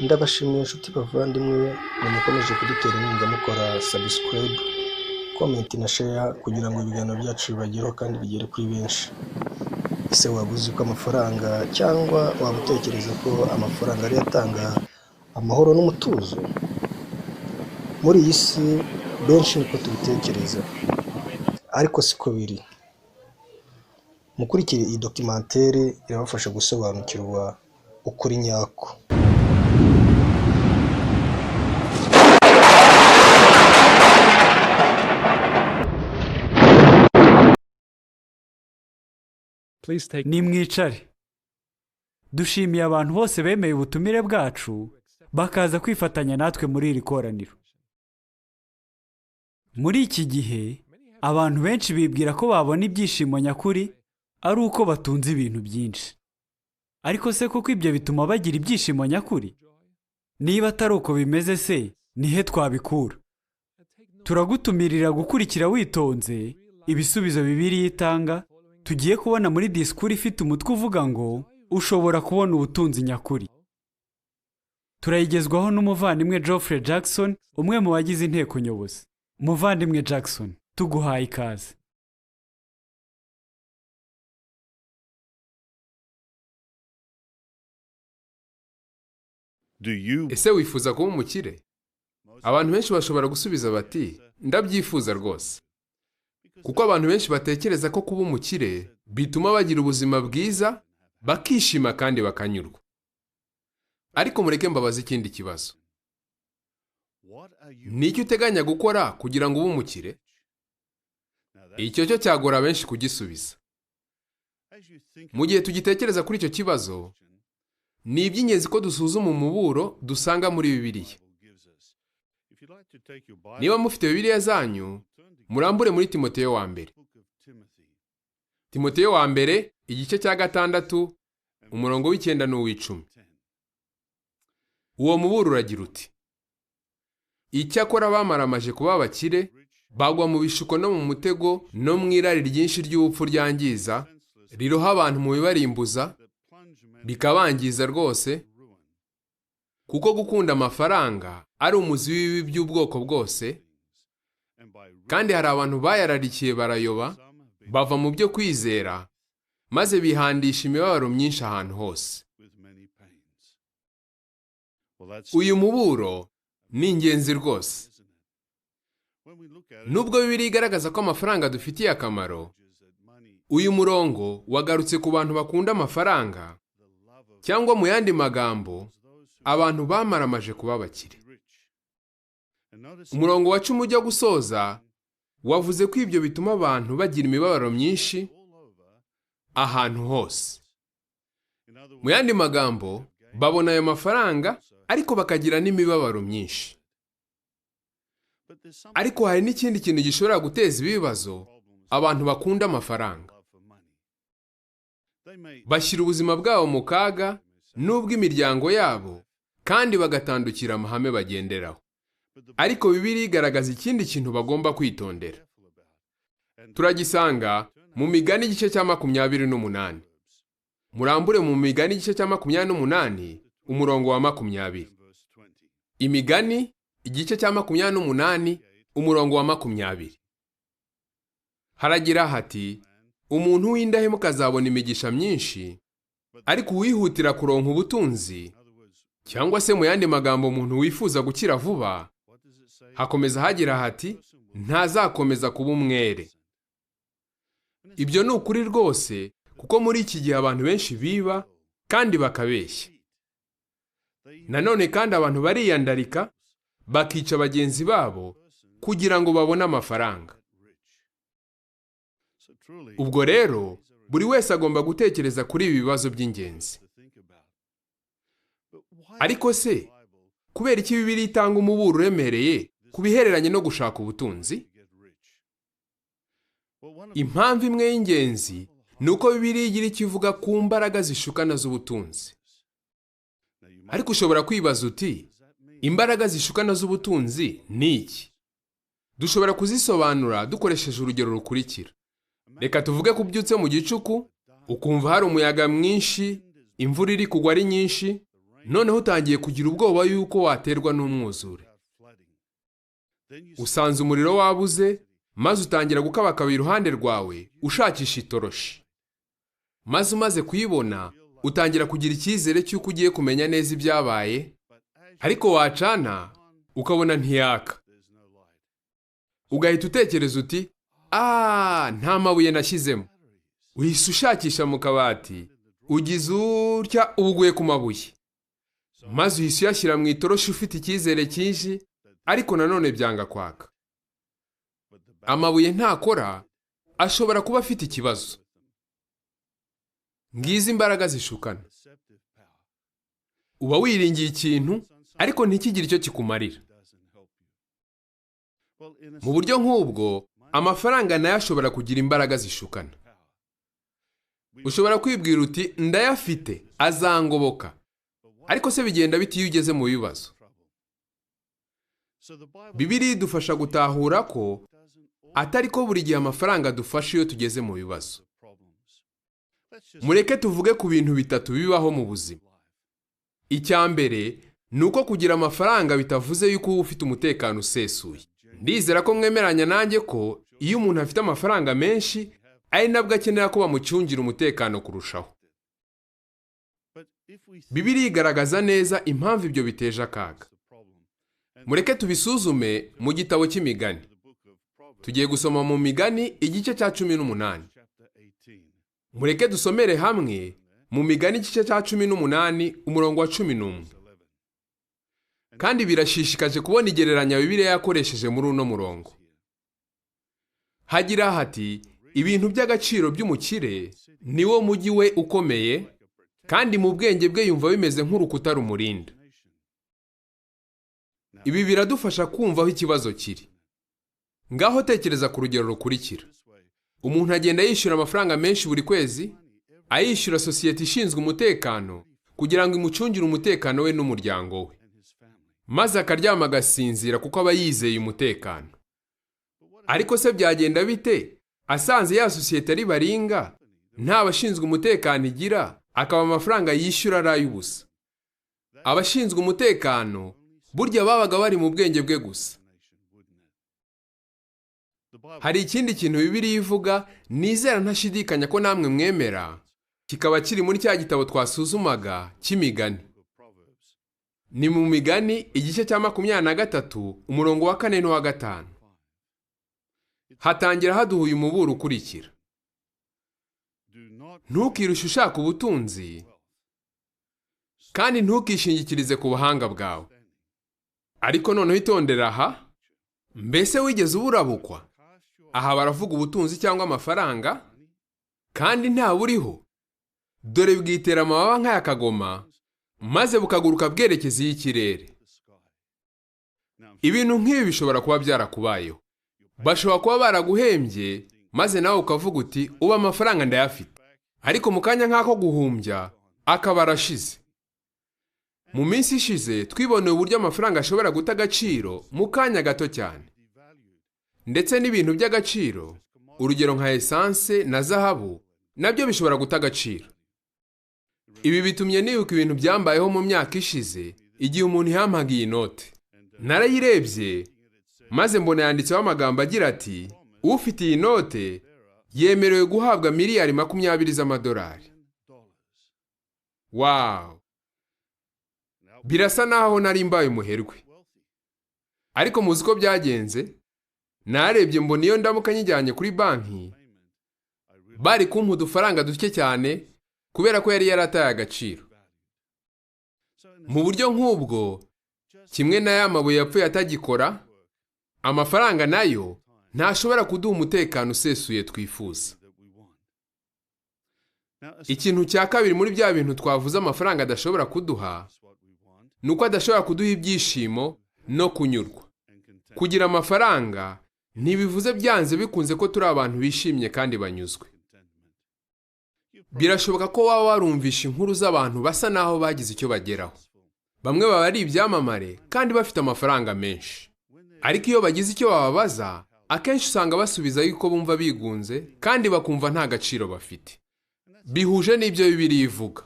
Ndabashimiye inshuti bavandimwe mukomeje kudutera inkunga mukora subscribe, comment na share kugira ngo ibiganiro byacu bibagereho kandi bigere kuri benshi. Ese waba uzi ko amafaranga cyangwa waba utekereza ko amafaranga ari atanga amahoro n'umutuzo? Muri iyi si benshi niko tubitekereza, ariko siko biri. Mukurikire iyi documentaire irabafasha gusobanukirwa ukuri nyako. Nimwicare. Dushimiye abantu bose bemeye ubutumire bwacu bakaza kwifatanya natwe muri iri koraniro. Muri iki gihe abantu benshi bibwira ko babona ibyishimo nyakuri ari uko batunze ibintu byinshi. Ariko se koko ibyo bituma bagira ibyishimo nyakuri? Niba atari uko bimeze se, nihe twabikura? Turagutumirira gukurikira witonze ibisubizo Bibiliya itanga. Tugiye kubona muri disikuru ifite umutwe uvuga ngo ushobora kubona ubutunzi nyakuri. Turayigezwaho n'umuvandimwe Geoffrey Jackson, umwe mu bagize inteko nyobozi. Umuvandimwe Jackson, tuguhaye ikaze. Ese wifuza kuba umukire? Abantu benshi bashobora gusubiza bati ndabyifuza rwose. Kuko abantu benshi batekereza ko kuba umukire bituma bagira ubuzima bwiza, bakishima kandi bakanyurwa. Ariko mureke mbabaze ikindi kibazo. Ni iki uteganya gukora kugira ngo ube umukire? Icyo cyo cyagora benshi kugisubiza. Mu gihe tugitekereza kuri icyo kibazo, ni iby'ingenzi ko dusuzuma umuburo dusanga muri Bibiliya. Niba mufite Bibiliya zanyu, murambure muri Timoteyo wa mbere. Timoteyo wa mbere, igice cya 6, umurongo w'9 n'uw'10. Uwo muburo uragira uti: Icyakora bamaramaje kuba abakire, bagwa mu bishuko no mu mutego no mu irari ryinshi ry'ubupfu ryangiza, riroha abantu mu bibarimbuza, bikabangiza rwose, kuko gukunda amafaranga ari umuzi w'ibibi by'ubwoko bwose, kandi hari abantu bayararikiye barayoba, bava mu byo kwizera, maze bihandisha imibabaro myinshi ahantu hose. Uyu muburo ni ingenzi rwose. Nubwo Bibiliya igaragaza ko amafaranga dufitiye akamaro, uyu murongo wagarutse ku bantu bakunda amafaranga, cyangwa mu yandi magambo, abantu bamaramaje kuba abakire. Umurongo wa 10 ujya gusoza wavuze ko ibyo bituma abantu bagira imibabaro myinshi ahantu hose. Mu yandi magambo, babona ayo mafaranga ariko bakagira n'imibabaro myinshi. Ariko hari n'ikindi kintu gishobora guteza ibibazo abantu bakunda amafaranga. Bashyira ubuzima bwabo mu kaga n'ubw'imiryango yabo, kandi bagatandukira amahame bagenderaho. Ariko Bibiliya igaragaza ikindi kintu bagomba kwitondera. Turagisanga mu Migani igice cya 28. Murambure mu Migani igice cya 28, umurongo wa 20. Imigani igice cya 28, umurongo wa 20. Haragira hati: Umuntu w'indahemuka azabona imigisha myinshi, ariko uwihutira kuronka ubutunzi, cyangwa se mu yandi magambo umuntu wifuza gukira vuba, hakomeza hagira hati ntazakomeza kuba umwere. Ibyo ni ukuri rwose, kuko muri iki gihe abantu benshi biba kandi bakabeshya. Nanone kandi abantu bariyandarika, bakica bagenzi babo kugira ngo babone amafaranga. Ubwo rero, buri wese agomba gutekereza kuri ibi bibazo by'ingenzi. Ariko se, kubera iki Bibiliya itanga umuburo uremereye ku bihereranye no gushaka ubutunzi? Impamvu imwe y'ingenzi ni uko Bibiliya igira icyo ivuga ku mbaraga zishukana z'ubutunzi. Ariko ushobora kwibaza uti, imbaraga zishukana z'ubutunzi ni iki? Dushobora kuzisobanura dukoresheje urugero rukurikira. Reka tuvuge ko ubyutse mu gicuku, ukumva hari umuyaga mwinshi, imvura iri kugwa ari nyinshi, noneho utangiye kugira ubwoba yuko waterwa n'umwuzure. Usanze umuriro wabuze, maze utangira gukabakaba iruhande rwawe ushakisha itoroshi. Maze umaze kuyibona, utangira kugira icyizere cy'uko ugiye kumenya neza ibyabaye, ariko wacana ukabona ntiyaka. Ugahita utekereza uti, nta mabuye nashyizemo. Uhise ushakisha mu kabati, ugize utya ubuguye ku mabuye. Maze uhise uyashyira mu itoroshi ufite icyizere cyinshi, ariko nanone byanga kwaka. Amabuye ntakora, ashobora kuba afite ikibazo. Ngizi imbaraga zishukana. Uba wiringiye ikintu, ariko ntikigire icyo kikumarira. Mu buryo nk'ubwo, amafaranga nayo ashobora kugira imbaraga zishukana. Ushobora kwibwira uti, ndayafite, azangoboka. Ariko se bigenda bite iyo ugeze mu bibazo? Bibiliya idufasha gutahura ko atari ko buri gihe amafaranga adufasha iyo tugeze mu bibazo. Mureke tuvuge ku bintu bitatu bibaho mu buzima. Icya mbere ni uko kugira amafaranga bitavuze yuko uba ufite umutekano usesuye. Ndizera ko mwemeranya nanjye ko iyo umuntu afite amafaranga menshi, ari nabwo akenera ko bamucungira umutekano kurushaho. Bibiliya igaragaza neza impamvu ibyo biteje akaga. Mureke tubisuzume mu gitabo cy'imigani. Tugiye gusoma mu migani igice cya 18. Mureke dusomere hamwe mu migani igice cya 18 umurongo wa 11. Kandi birashishikaje kubona igereranya Bibiliya yakoresheje muri uno murongo. Hagira hati, ibintu by'agaciro by'umukire ni wo mujyi we ukomeye, kandi mu bwenge bwe yumva bimeze nk'urukuta rumurinda. Ibi biradufasha kumva aho ikibazo kiri. Ngaho tekereza ku rugero rukurikira. Umuntu agenda yishyura amafaranga menshi buri kwezi, ayishyura sosiyete ishinzwe umutekano kugira ngo imucungire umutekano we n'umuryango we. Maze akaryama agasinzira kuko aba yizeye umutekano. Ariko se byagenda bite asanze ya sosiyete ari baringa, nta bashinzwe umutekano igira, akaba amafaranga yishyura ari ay'ubusa? Abashinzwe umutekano burya babaga bari mu bwenge bwe gusa. Hari ikindi kintu Bibiliya ivuga, nizera ntashidikanya ko namwe mwemera, kikaba kiri muri cya gitabo twasuzumaga cy'imigani. Ni mu migani igice cya 23 umurongo wa 4 n'uwa 5. Hatangira haduhuye umuburo ukurikira. Ntukirushe ushaka ubutunzi, kandi ntukishingikirize ku buhanga bwawe. Ariko noneho itondera aha, mbese wigeze uburabukwa? Aha baravuga ubutunzi cyangwa amafaranga, kandi nta buriho. Dore bwitera amababa nk'ayakagoma, maze bukaguruka bwerekeza y'ikirere. Ibintu nk'ibi bishobora kuba byarakubayeho. Bashobora kuba baraguhembye, maze nawe ukavuga uti, uba amafaranga ndayafite. Ariko mu kanya nk'ako guhumbya, akaba arashize. Mu minsi ishize twiboneye uburyo amafaranga ashobora guta agaciro mu kanya gato cyane. Ndetse n'ibintu by'agaciro, urugero nka esanse na zahabu, nabyo bishobora guta agaciro. Ibi bitumye nibuka ibintu byambayeho mu myaka ishize, igihe umuntu yampaga iyi note. Narayirebye, maze mbona yanditseho amagambo agira ati, ufite iyi note yemerewe guhabwa miliyari 20 z'amadolari. Wow! Birasa naho nari mbaye umuherwe. Ariko muzi ko byagenze? Narebye mbona iyo ndamuka nyijyanye kuri banki, bari kumpa udufaranga duke cyane kubera ko yari yarataye agaciro. Mu buryo nk'ubwo, kimwe na ya mabuye yapfuye atagikora, amafaranga nayo ntashobora kuduha umutekano usesuye twifuza. Ikintu cya kabiri muri bya bintu twavuze amafaranga adashobora kuduha, nuko adashobora kuduha ibyishimo no kunyurwa. Kugira amafaranga ntibivuze byanze bikunze ko turi abantu bishimye kandi banyuzwe. Birashoboka ko waba warumvisha inkuru z'abantu basa naho bagize icyo bageraho. Bamwe baba ari ibyamamare kandi bafite amafaranga menshi. Ariko iyo bagize icyo bababaza, akenshi usanga basubiza yuko bumva bigunze kandi bakumva nta gaciro bafite. Bihuje n'ibyo Bibiliya ivuga.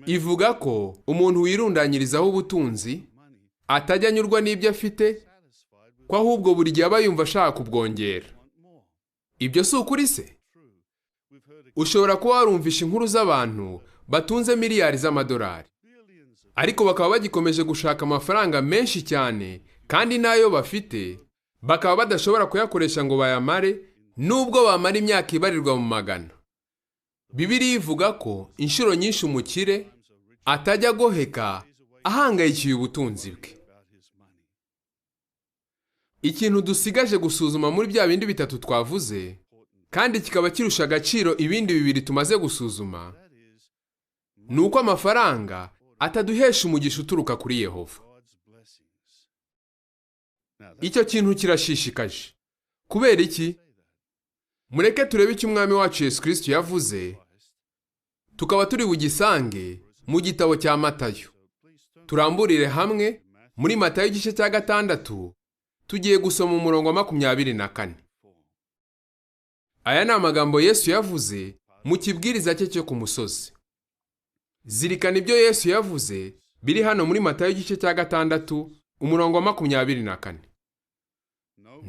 ivuga ko umuntu wirundanyirizaho ubutunzi atajya anyurwa n'ibyo afite, ko ahubwo buri gihe aba yumva ashaka kubwongera. Ibyo si ukuri se? Ushobora kuba warumvisha inkuru z'abantu batunze miliyari z'amadolari, ariko bakaba bagikomeje gushaka amafaranga menshi cyane, kandi n'ayo bafite bakaba badashobora kuyakoresha ngo bayamare, nubwo bamara imyaka ibarirwa mu magana. Bibiliya ivuga ko inshuro nyinshi umukire atajya agoheka ahangayikiye ubutunzi bwe. Ikintu dusigaje gusuzuma muri bya bindi bitatu twavuze, kandi kikaba kirusha agaciro ibindi bibiri tumaze gusuzuma, ni uko amafaranga ataduhesha umugisha uturuka kuri Yehova. Icyo kintu kirashishikaje. Kubera iki? Mureke turebe icyo umwami wacu Yesu Kristo yavuze, tukaba turi bugisange mu gitabo cya Matayo. Turamburire hamwe muri Matayo igice cya 6, tugiye gusoma umurongo wa 24. Aya ni amagambo Yesu yavuze mu kibwiriza cye cyo ku musozi. Zirikana ibyo Yesu yavuze biri hano muri Matayo igice cya 6, umurongo wa 24.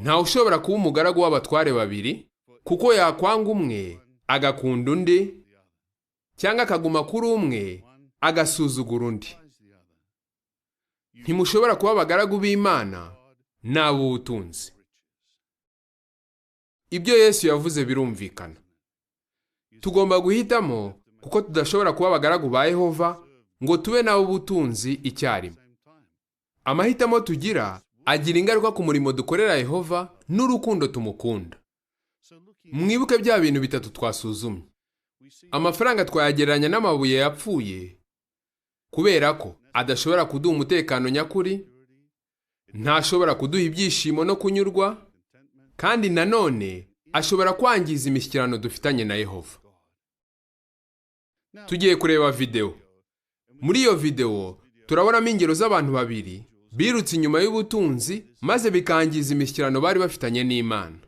Nta ushobora kuba umugaragu w'abatware babiri, kuko yakwanga umwe agakunda undi, cyangwa akaguma kuri umwe agasuzugura undi. Ntimushobora kuba abagaragu b'Imana n'ab'ubutunzi. Ibyo Yesu yavuze birumvikana. Tugomba guhitamo, kuko tudashobora kuba abagaragu ba Yehova ngo tube n'ab'ubutunzi icyarimwe. Amahitamo tugira agira ingaruka ku murimo dukorera Yehova n'urukundo tumukunda. Mwibuke bya bintu bitatu twasuzumye. Amafaranga twayagereranya n'amabuye yapfuye, kubera ko adashobora kuduha umutekano nyakuri, ntashobora kuduha ibyishimo no kunyurwa, kandi nanone ashobora kwangiza imishyikirano dufitanye na Yehova. Tugiye kureba video. Muri iyo video turabonamo ingero z'abantu babiri birutse inyuma y'ubutunzi maze bikangiza imishyikirano bari bafitanye n'Imana.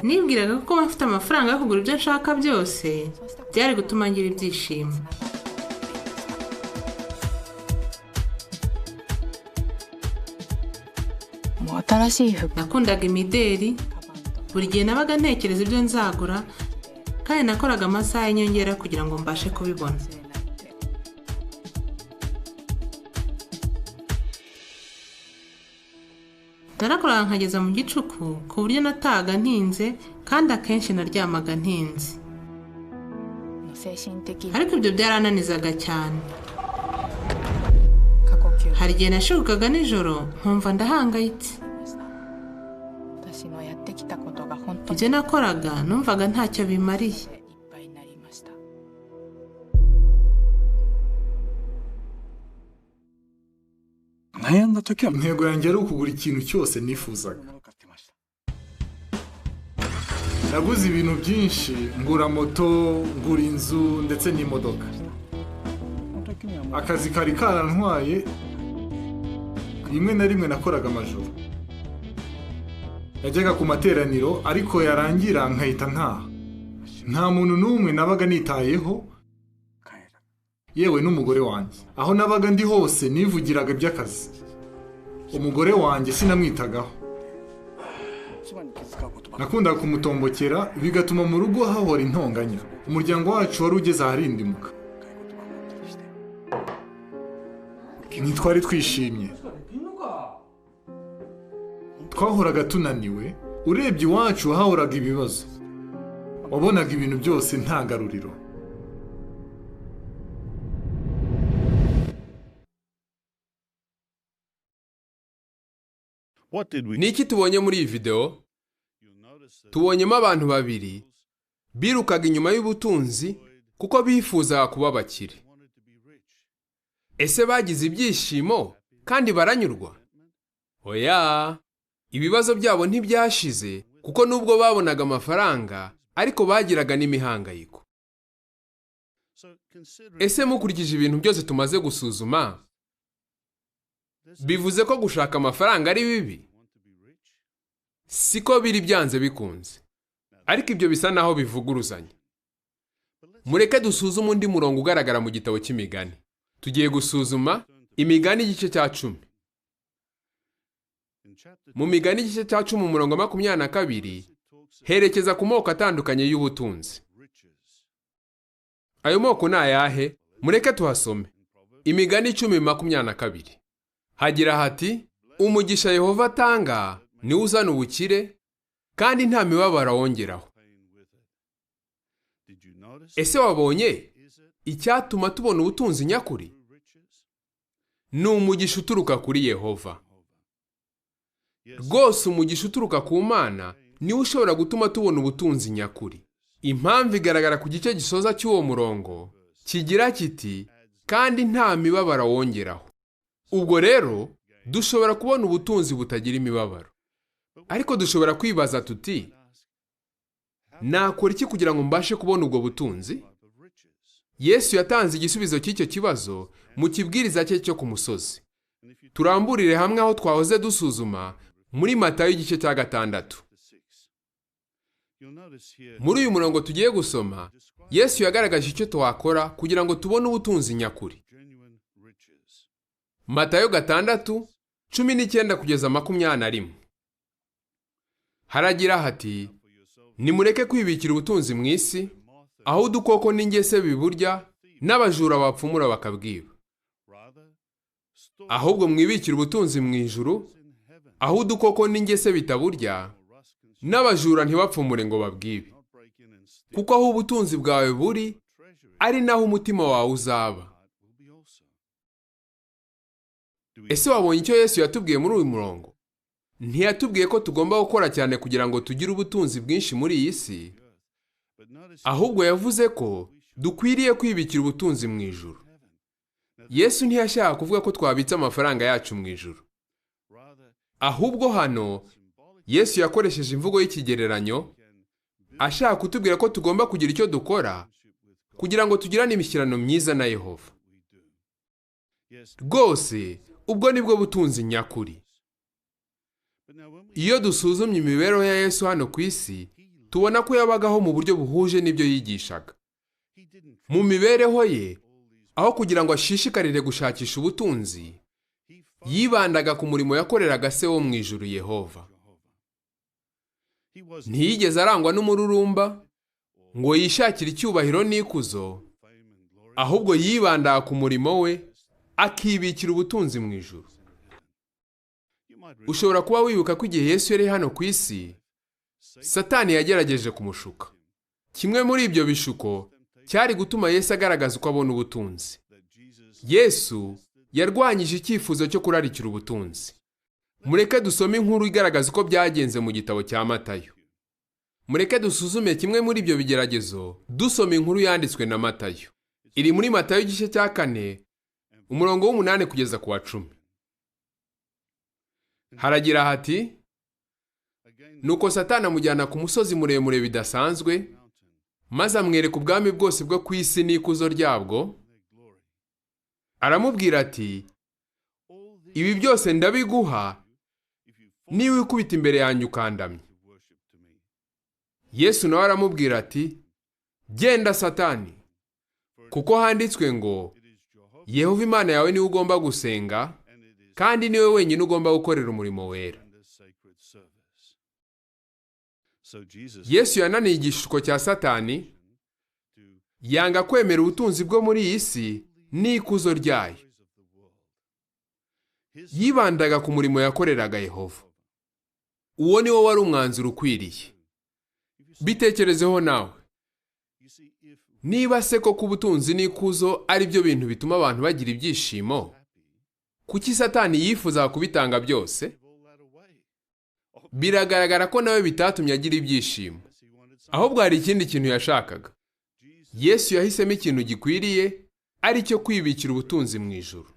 Nibwiraga ko mfite amafaranga yo kugura ibyo nshaka byose byari gutuma ngira ibyishimo. Nakundaga imideri, buri gihe nabaga ntekereza ibyo nzagura, kandi nakoraga amasaha y'inyongera kugira ngo mbashe kubibona. Narakoraga nkageza mu gicuku ku buryo nataga ntinze, kandi akenshi naryamaga ntinze. Ariko ibyo byarananizaga cyane. Hari igihe nashukaga nijoro nkumva ndahangayitse. Ibyo nakoraga numvaga ntacyo bimariye. Intego yanjye ari ukugura ikintu cyose nifuzaga. Naguze ibintu byinshi, ngura moto, ngura inzu ndetse n'imodoka. Akazi kari karantwaye, rimwe na rimwe nakoraga amajoro. Najyaga ku materaniro, ariko yarangira nkahita ntaha. Nta muntu n'umwe nabaga nitayeho, yewe n'umugore wanjye. Aho nabaga ndi hose nivugiraga iby'akazi. Umugore wanjye sinamwitagaho. Nakundaga kumutombokera, bigatuma mu rugo hahora intonganya. Umuryango wacu wari ugeze aharindimuka. Ntitwari twishimye. Twahoraga tunaniwe, urebye iwacu hahoraga ibibazo. Wabonaga ibintu byose nta garuriro. Niki tubonye muri iyi video? Tubonyemo abantu babiri birukaga inyuma y'ubutunzi kuko bifuzaga kuba abakire. Ese bagize ibyishimo kandi baranyurwa? Oya, ibibazo byabo ntibyashize kuko nubwo babonaga amafaranga ariko bagiraga n'imihangayiko. Ese mukurikije ibintu byose tumaze gusuzuma, bivuze ko gushaka amafaranga ari bibi? siko biri byanze bikunze, ariko ibyo bisa naho bivuguruzanya. Mureke dusuzume undi murongo ugaragara mu gitabo cy'imigani. Tugiye gusuzuma imigani igice cya 10. Mu migani igice cya 10 umurongo 22 herekeza ku moko atandukanye y'ubutunzi. Ayo moko ni ayahe? Mureke tuhasome. Imigani 10:22 hagira hati, umugisha Yehova atanga niwo uzana ubukire, kandi nta mibabaro awongeraho. Ese wabonye icyatuma tubona ubutunzi nyakuri? Ni umugisha uturuka kuri Yehova. Rwose umugisha uturuka ku Mana niwo ushobora gutuma tubona ubutunzi nyakuri. Impamvu igaragara ku gice gisoza cy'uwo murongo kigira kiti, kandi nta mibabaro awongeraho. Ubwo rero dushobora kubona ubutunzi butagira imibabaro. Ariko dushobora kwibaza tuti, nakora iki kugira ngo mbashe kubona ubwo butunzi? Yesu yatanze igisubizo cy'icyo kibazo mu kibwiriza cye cyo ku musozi. Turamburire hamwe aho twahoze dusuzuma muri Matayo igice cya 6. Muri uyu murongo tugiye gusoma, Yesu yagaragaje icyo twakora kugira ngo tubone ubutunzi nyakuri. Matayo 6:19-21 haragira hati, nimureke kwibikira ubutunzi mu isi, aho udukoko n'ingese biburya n'abajura bapfumura bakabwiba. Ahubwo mwibikira ubutunzi mu ijuru, aho udukoko n'ingese bitaburya n'abajura ntibapfumure ngo babwibe. Kuko aho ubutunzi bwawe buri, ari naho umutima wawe uzaba. Ese wabonye icyo Yesu yatubwiye muri uyu murongo? Ntiyatubwiye ko tugomba gukora cyane kugira ngo tugire ubutunzi bwinshi muri iyi si, ahubwo yavuze ko dukwiriye kwibikira ubutunzi mu ijuru. Yesu ntiyashaka kuvuga ko twabitse amafaranga yacu mu ijuru. Ahubwo hano Yesu yakoresheje imvugo y'ikigereranyo, ashaka kutubwira ko tugomba kugira icyo dukora kugira ngo tugirane imishyikirano myiza na Yehova. Rwose ubwo nibwo butunzi nyakuri. Iyo dusuzumye imibereho ya Yesu hano ku isi, tubona ko yabagaho mu buryo buhuje n'ibyo yigishaga. Mu mibereho ye, aho kugira ngo ashishikarire gushakisha ubutunzi, yibandaga ku murimo yakoreraga Se wo mu ijuru Yehova. Ntiyigeze arangwa n'umururumba ngo yishakire icyubahiro n'ikuzo, ahubwo yibandaga ku murimo we, akibikira ubutunzi mu ijuru. Ushobora kuba wibuka ko igihe Yesu yari hano ku isi, Satani yagerageje kumushuka. Kimwe muri ibyo bishuko cyari gutuma Yesu agaragaza uko abona ubutunzi. Yesu yarwanyije icyifuzo cyo kurarikira ubutunzi. Mureke dusome inkuru igaragaza uko byagenze mu gitabo cya Matayo. Mureke dusuzume kimwe muri ibyo bigeragezo dusoma inkuru yanditswe na Matayo. Iri muri Matayo igice cya 4 umurongo w'8 kugeza ku wa 10. Haragira hati, nuko Satani amujyana ku musozi muremure bidasanzwe, maze amwereka ubwami bwose bwo ku isi n'ikuzo ryabwo. Aramubwira ati, ibi byose ndabiguha niba wikubita imbere yanjye ukandamya. Yesu nawe aramubwira ati, genda Satani, kuko handitswe ngo, Yehova Imana yawe niwe ugomba gusenga, kandi niwe wenyine ugomba gukorera umurimo wera. Yesu yananiye igishuko cya Satani, yanga kwemera ubutunzi bwo muri iyi si n'ikuzo ryayo. Yibandaga ku murimo yakoreraga Yehova. Uwo ni wo wari umwanzuro ukwiriye. Bitekerezeho nawe. Niba se koko ubutunzi n'ikuzo ari byo bintu bituma abantu bagira ibyishimo, kuki Satani yifuza kubitanga byose? Biragaragara ko nawe bitatumye agira ibyishimo. Ahubwo hari ikindi kintu yashakaga. Yesu yahisemo ikintu gikwiriye, ari cyo kwibikira ubutunzi mu ijuru.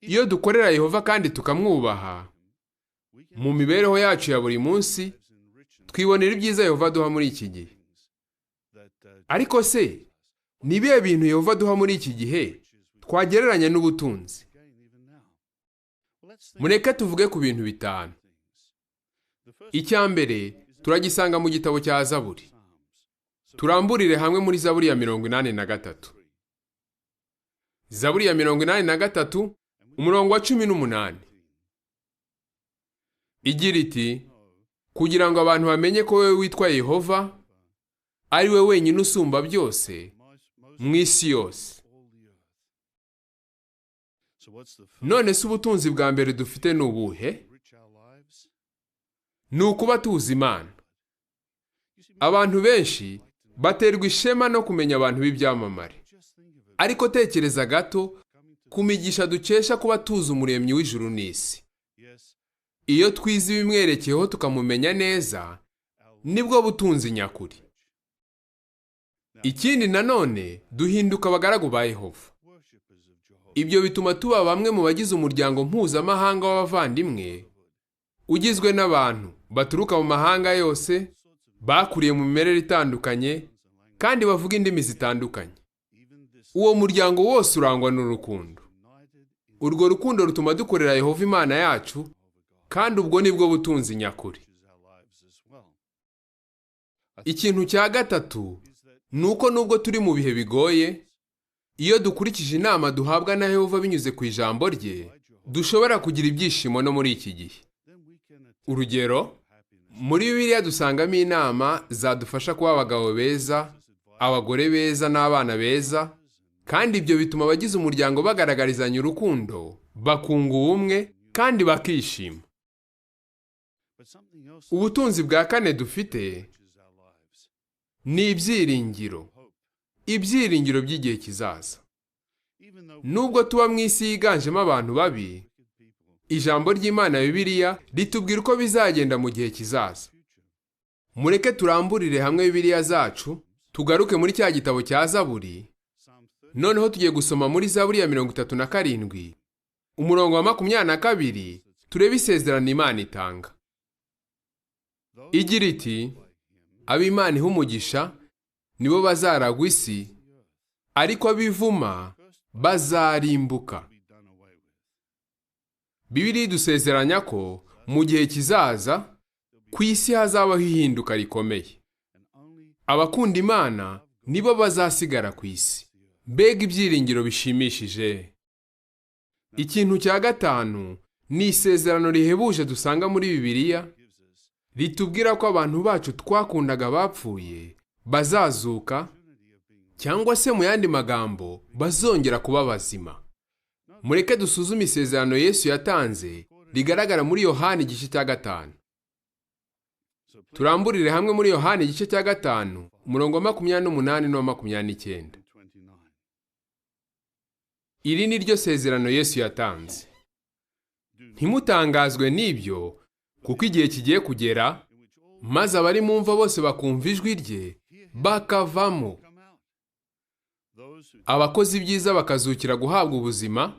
Iyo dukorera Yehova kandi tukamwubaha, mu mibereho yacu ya buri munsi, twibonera ibyiza Yehova duha muri iki gihe. Ariko se, ni ibihe bintu Yehova duha muri iki gihe twagereranya n'ubutunzi? Mureke tuvuge ku bintu 5. icya mbere turagisanga mu gitabo cya Zaburi. Turamburire hamwe muri Zaburi ya 83. Zaburi ya 83 umurongo wa 18 igira iti, kugira ngo abantu bamenye ko wowe witwa Yehova ari we wenyine usumba byose mu isi yose. None se ubutunzi bwa mbere dufite ni ubuhe? Ni ukuba tuzi Imana. Abantu benshi baterwa ishema no kumenya abantu b'ibyamamare, ariko tekereza gato ku migisha dukesha kuba tuzi umuremyi w'ijuru n'isi. Iyo twize ibimwerekeyeho tukamumenya neza, nibwo butunzi nyakuri. Ikindi nanone, duhinduka abagaragu ba Yehova. Ibyo bituma tuba bamwe mu bagize umuryango mpuzamahanga w'abavandimwe, ugizwe n'abantu baturuka mu mahanga yose, bakuriye mu mimerere itandukanye, kandi bavuga indimi zitandukanye. Uwo muryango wose urangwa n'urukundo. Urwo rukundo rutuma dukorera Yehova Imana yacu, kandi ubwo nibwo butunzi nyakuri. Ikintu cya gatatu ni uko nubwo turi mu bihe bigoye, iyo dukurikije inama duhabwa na Yehova binyuze ku ijambo rye, dushobora kugira ibyishimo no muri iki gihe. Urugero, muri Bibiliya dusangamo inama zadufasha kuba abagabo beza, abagore beza n'abana beza, kandi ibyo bituma abagize umuryango bagaragarizanya urukundo, bakunga ubumwe kandi bakishima. Ubutunzi bwa kane dufite ni ibyiringiro. Ibyiringiro by'igihe kizaza. Nubwo tuba mu isi yiganjemo abantu babi, ijambo ry'Imana Bibiliya ritubwira uko bizagenda mu gihe kizaza. Mureke turamburire hamwe Bibiliya zacu, tugaruke muri cya gitabo cya Zaburi. Noneho tugiye gusoma muri Zaburi ya 37, umurongo wa 22, turebe isezerano Imana itanga. Igira iti, ab'Imana iha umugisha nibo bazaragwa isi, ariko abivuma bazarimbuka. Bibiliya idusezeranya ko mu gihe kizaza ku isi hazabaho ihinduka rikomeye. Abakunda Imana nibo bazasigara ku isi. Mbega ibyiringiro bishimishije! Ikintu cya gatanu ni isezerano rihebuje dusanga muri Bibiliya, ritubwira ko abantu bacu twakundaga bapfuye bazazuka, cyangwa se mu yandi magambo bazongera kuba bazima. Mureke dusuzume isezerano Yesu yatanze rigaragara muri Yohana igice cya 5. Turamburire hamwe muri Yohana igice cya 5, umurongo wa 28 no 29. Iri ni ryo sezerano Yesu yatanze. Ntimutangazwe n'ibyo, kuko igihe kigiye kugera, maze abari mu mva bose bakumva ijwi rye, bakavamo. Abakozi byiza bakazukira guhabwa ubuzima,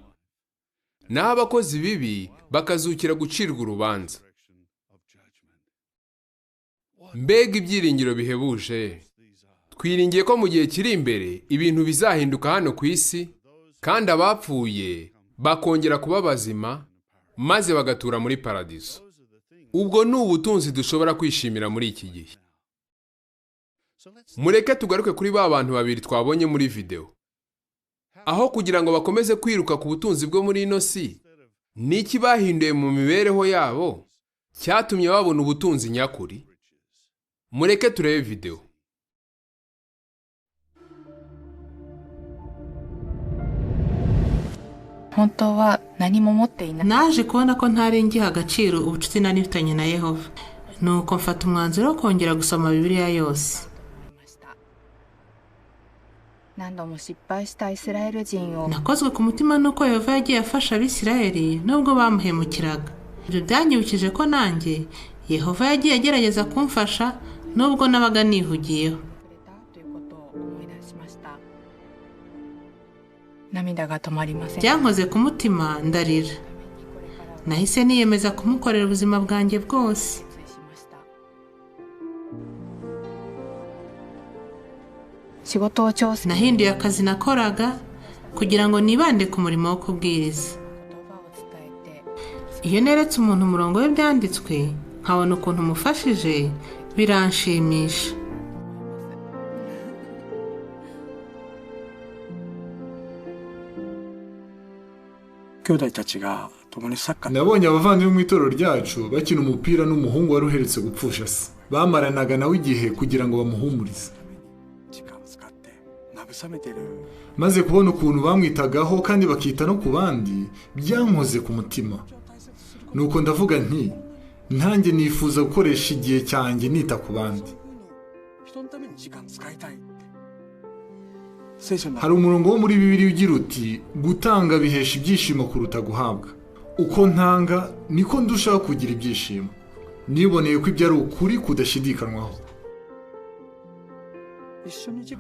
naho abakozi bibi bakazukira gucirwa urubanza. Mbega ibyiringiro bihebuje! Twiringiye ko mu gihe kiri imbere ibintu bizahinduka hano ku isi, kandi abapfuye bakongera kuba bazima, maze bagatura muri paradiso. Ubwo ni ubutunzi dushobora kwishimira muri iki gihe. Mureke tugaruke kuri ba bantu babiri twabonye muri video. Aho kugira ngo bakomeze kwiruka ku butunzi bwo muri ino si, ni iki bahinduye mu mibereho yabo cyatumye babona ubutunzi nyakuri? Mureke turebe video. Naje kubona ko ntari ngiha agaciro ubucuti nanifitanye na Yehova, nuko mfata umwanzuro wo kongera gusoma Bibiliya yose. Nakozwe ku mutima nuko Yehova yagiye afasha Abisirayeli nubwo bamuhemukiraga. Ibyo byanyibukije ko nanjye Yehova yagiye agerageza kumfasha nubwo nabaga nihugiyeho. Byankoze ku mutima ndarira. Nahise niyemeza kumukorera ubuzima bwanjye bwose. Nahinduye akazi nakoraga kugira ngo nibande ku murimo wo kubwiriza. Iyo neretse umuntu umurongo w'ibyanditswe nkabona ukuntu umufashije biranshimisha. nabonye abavandimwe mu itorero ryacu bakina umupira n'umuhungu wari uherutse gupfusha se. Bamaranaga nawe igihe kugira ngo bamuhumurize. Maze kubona ukuntu bamwitagaho kandi bakita no ku bandi byankoze ku mutima. Nuko ndavuga nti ntanjye nifuza gukoresha igihe cyanjye nita ku bandi. Hari umurongo wo muri Bibiliya ugira uti gutanga bihesha ibyishimo kuruta guhabwa. Uko ntanga niko ndushaho kugira ibyishimo. Niboneye ko ibyo ari ukuri kudashidikanywaho.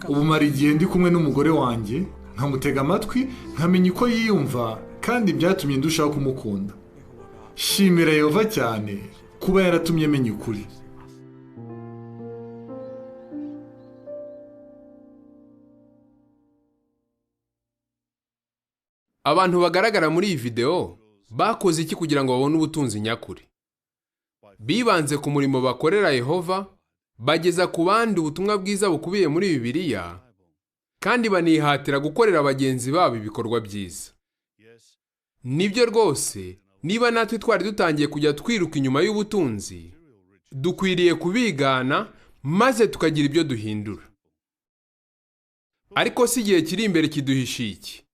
Ubu mara igihe ndi kumwe n'umugore wanjye, nkamutega amatwi, nkamenya uko yiyumva, kandi byatumye ndushaho kumukunda. Shimira Yehova cyane kuba yaratumye menya ukuri. Abantu bagaragara muri iyi video bakoze iki kugira ngo babone ubutunzi nyakuri? Bibanze ku murimo bakorera Yehova, bageza ku bandi ubutumwa bwiza bukubiye muri Bibiliya, kandi banihatira gukorera bagenzi babo ibikorwa byiza. Nibyo rwose, niba natwe twari dutangiye kujya twiruka inyuma y'ubutunzi, dukwiriye kubigana maze tukagira ibyo duhindura. Ariko si igihe kiri imbere kiduhishiye iki?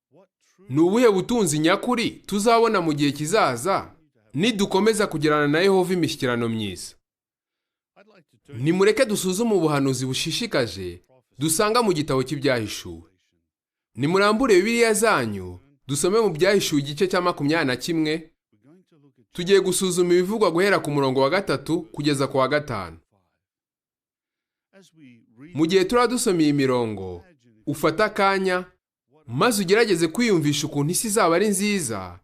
Ni ubuhe butunzi nyakuri tuzabona mu gihe kizaza nidukomeza kugirana na Yehova imishyikirano myiza? Nimureke dusuzume ubuhanuzi bushishikaje dusanga mu gitabo cy'ibyahishuwe. Nimurambure Bibiliya zanyu dusome mu byahishuwe igice cya 21. Tugiye gusuzuma ibivugwa guhera ku murongo wa 3 kugeza ku wa 5. Mu gihe turadusoma iyi mirongo, ufata akanya maze ugerageze kwiyumvisha ukuntu isi izaba ari nziza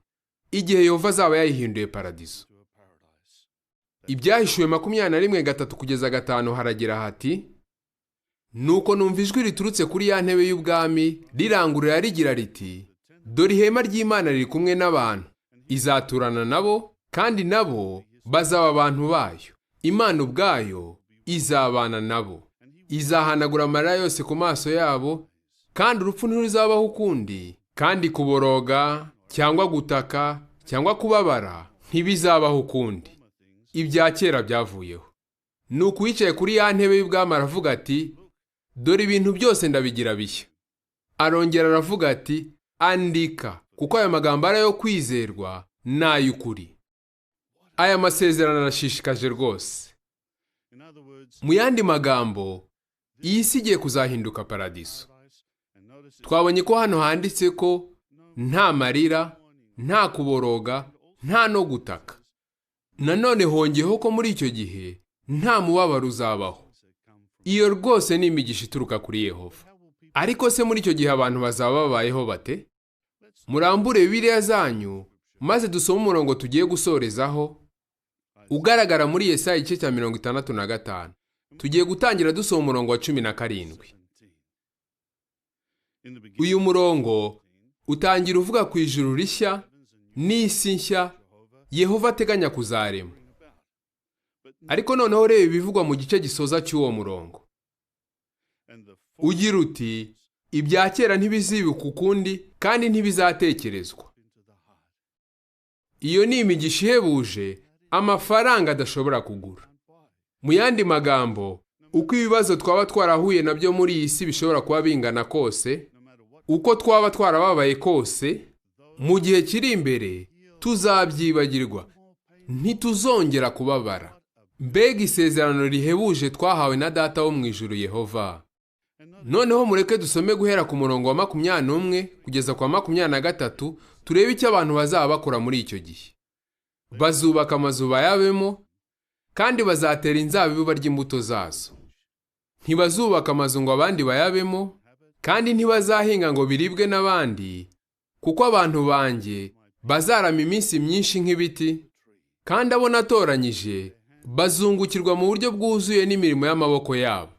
igihe Yehova azaba yayihinduye paradiso. Ibyahishuwe 21:3 kugeza 5 haragira hati: nuko numva ijwi riturutse kuri ya ntebe y'ubwami rirangurura rigira riti, dore ihema ry'Imana riri kumwe n'abantu, izaturana nabo kandi nabo bazaba abantu bayo. Imana ubwayo izabana nabo, izahanagura amarira yose ku maso yabo, kandi urupfu ntiruzabaho ukundi, kandi kuboroga cyangwa gutaka cyangwa kubabara ntibizabaho ukundi. Ibya kera byavuyeho. Nuko uwicaye kuri ya ntebe y'ubwami aravuga ati, dore ibintu byose ndabigira bishya. Arongera aravuga ati, andika, kuko aya magambo ari ayo kwizerwa n'ay'ukuri. Aya masezerano arashishikaje rwose. Mu yandi magambo, iyi si igiye kuzahinduka paradiso. Twabonye ko hano handitse ko nta marira, nta kuboroga, nta no gutaka. Nanone hongeyeho ko muri icyo gihe nta mubabaro uzabaho. Iyo rwose ni imigisha ituruka kuri Yehova. Ariko se muri icyo gihe abantu bazaba babayeho bate? Murambure Bibiliya zanyu maze dusome umurongo tugiye gusorezaho, ugaragara muri Yesaya igice cya 65. Tugiye gutangira dusoma umurongo wa 17. Uyu murongo utangira uvuga ku ijuru rishya n'isi nshya Yehova ateganya kuzarema. Ariko noneho reba ibivugwa mu gice gisoza cy'uwo murongo. Ugira uti, ibya kera ntibizibuka ukundi kandi ntibizatekerezwa. Iyo ni imigisha ihebuje amafaranga adashobora kugura. Mu yandi magambo, uko ibibazo twaba twarahuye nabyo muri iyi si bishobora kuba bingana kose, uko twaba twarababaye kose, mu gihe kiri imbere tuzabyibagirwa, ntituzongera kubabara. Mbega isezerano rihebuje twahawe na Data wo mu ijuru Yehova. Noneho mureke dusome guhera ku murongo wa 21 kugeza kwa 23, turebe icyo abantu bazaba bakora muri icyo gihe. Bazubaka amazu bayabemo, kandi bazatera inzabibu barya imbuto zazo. Ntibazubaka amazu ngo abandi bayabemo, kandi ntibazahinga ngo biribwe n'abandi, kuko abantu banjye bazarama iminsi myinshi nk'ibiti, kandi abo natoranyije bazungukirwa mu buryo bwuzuye n'imirimo y'amaboko yabo.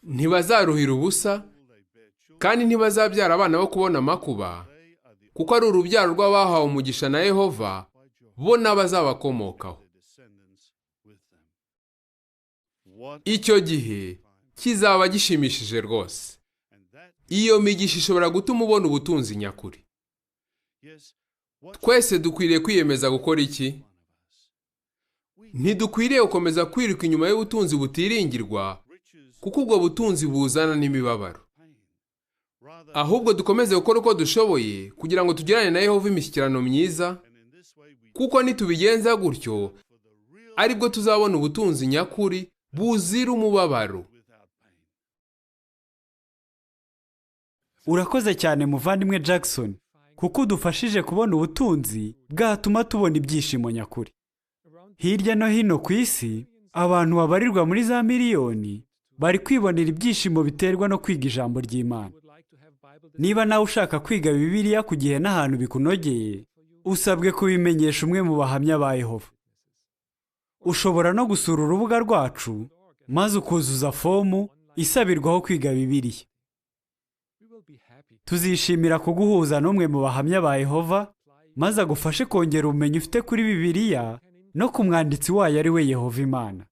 Ntibazaruhira ubusa, kandi ntibazabyara abana bo kubona amakuba, kuko ari urubyaro rw'abahawe umugisha na Yehova, bo n'abazabakomokaho. Icyo gihe kizaba gishimishije rwose. Iyo migisha ishobora gutuma ubona ubutunzi nyakuri. Twese dukwiriye kwiyemeza gukora iki? Ntidukwiriye gukomeza kwiruka inyuma y'ubutunzi butiringirwa, kuko ubwo butunzi buzana n'imibabaro. Ahubwo dukomeze gukora uko dushoboye kugira ngo tugirane na Yehova imishyikirano myiza, kuko nitubigenza gutyo aribwo tuzabona ubutunzi nyakuri buzira umubabaro. Urakoze cyane muvandimwe Jackson, kuko udufashije kubona ubutunzi bwatuma tubona ibyishimo nyakuri. Hirya no hino ku isi, abantu babarirwa muri za miliyoni bari kwibonera ibyishimo biterwa no kwiga ijambo ry'Imana. Niba nawe ushaka kwiga Bibiliya ku gihe n'ahantu bikunogeye, usabwe kubimenyesha umwe mu bahamya ba Yehova. Ushobora no gusura urubuga rwacu, maze ukuzuza fomu isabirwaho kwiga Bibiliya. Tuzishimira kuguhuza n'umwe mu bahamya ba Yehova, maze agufashe kongera ubumenyi ufite kuri Bibiliya no ku mwanditsi wayo ari we Yehova Imana.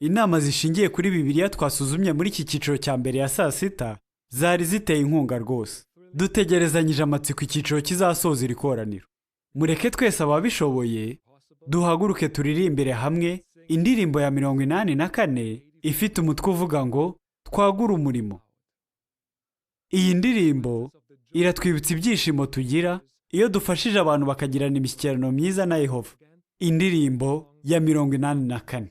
Inama zishingiye kuri Bibiliya twasuzumye muri iki cyiciro cya mbere ya saa sita zari ziteye inkunga rwose. Dutegerezanyije amatsiko icyiciro kizasoza iri koraniro. Mureke twese ababishoboye duhaguruke turirimbire hamwe indirimbo ya 84 ifite umutwe uvuga ngo twagura umurimo. Iyi ndirimbo iratwibutsa ibyishimo tugira iyo dufashije abantu bakagirana imishyikirano myiza na Yehova. Indirimbo ya 84.